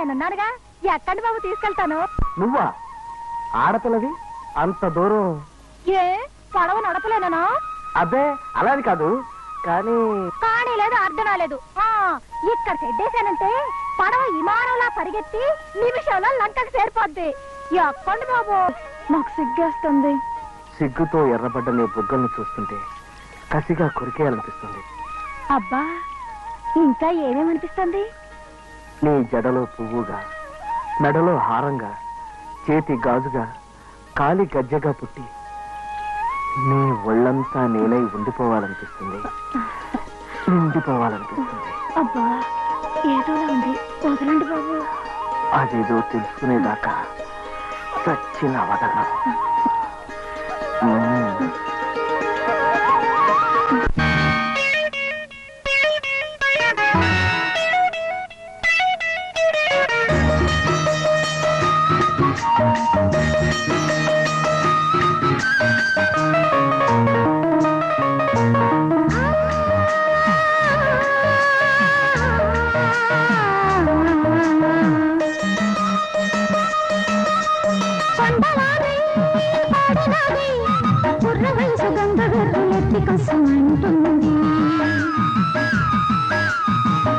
నేనున్నానుగా. ఎక్కండి బాబు, తీసుకెళ్తాను. నువ్వా? ఆడపిల్లవి అంత దూరం? ఏ పడవ నడపలేనా? అబ్బే అలాని కాదు, కానీ కానీ లేదు, అర్థం లేదు. ఇక్కడ చెడ్డేశానంటే పడవ విమానంలా పరిగెత్తి నిమిషంలో లంకకు చేరిపోద్ది. ఎక్కండి బాబు, నాకు సిగ్గేస్తుంది. సిగ్గుతో ఎర్రబడ్డ నీ బుగ్గల్ని చూస్తుంటే కసిగా కొరికేయాలనిపిస్తుంది. అబ్బా, ఇంకా ఏమేమనిపిస్తుంది? నీ జడలో పువ్వుగా, మెడలో హారంగా, చేతి గాజుగా, కాలి గజ్జగా పుట్టి నీ ఒళ్ళంతా నేలై ఉండిపోవాలనిపిస్తుంది, నిండిపోవాలనిపిస్తుంది. అబ్బా, ఏదోలా ఉంది, వదలండి బాబు. అదేదో తెలుసుకునేదాకా చచ్చిన వదలను.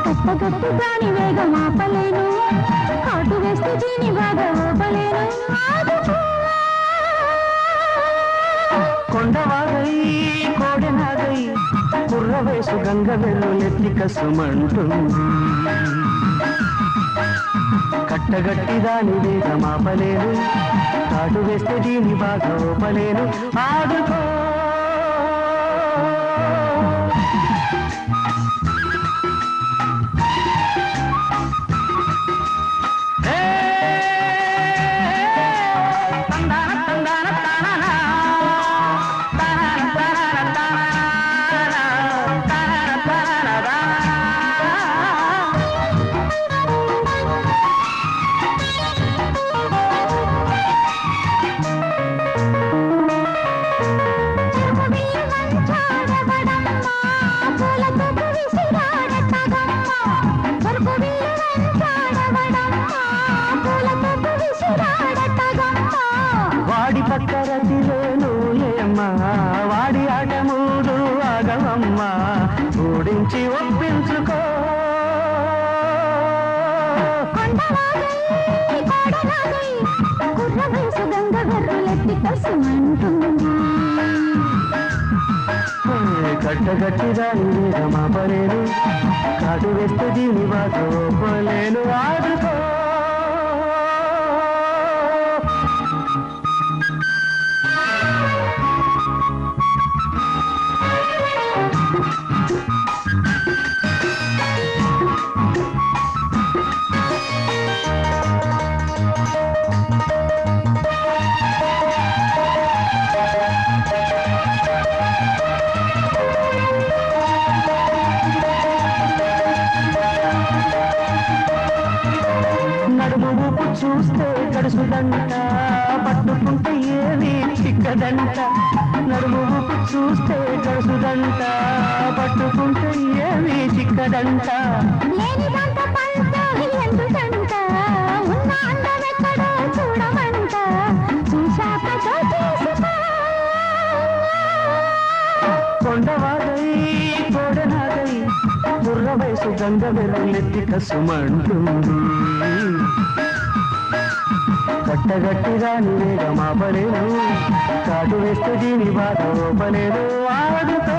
కట్టగట్టుగాని వేగం ఆపలేను, కాటు వేస్తే దీని బాధ ఓపలేను. కొండవాగై కోడెనాగై కుర్ర వయసు గంగ వెల్లులెత్తి కసుమంటుంది. కట్టగట్టి దాని వేగం ఆపలేను, కాటు వేస్తే దీని బాధ ఓపలేను. ఆడుకో వాడి పక్కరతిలోను ఏమ్మా, వాడి ఆట మూడు ఆగమమ్మా, ఓడించి ఒప్పించుకో. కట్టగట్టి దాని వేగమాపలేను, కాటు వేస్తే దీని బాధ ఓపలేను. ఆడుకో చూస్తే గడుసుదంట, పట్టుకుంటే ఏమీ చిక్కదంట. నడుము చూస్తే గడుసుదంట, పట్టుకుంటే ఏమీ చిక్కదంట. కొండవాగై కోడనాగై కుర్ర వయసు గంగ వెర్రెత్తి కసుమంటుంది. కట్టగట్టి దాని వేగమాపలేను, కాటు వేస్తే దీని బాధ ఓపలేను. ఆడుతో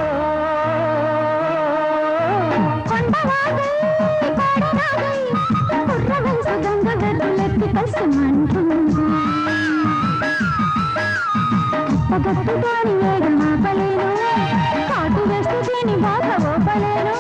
కట్టగట్టి దాని వేగమాపలేను, కాటు వేస్తే దీని బాధ ఓపలేను.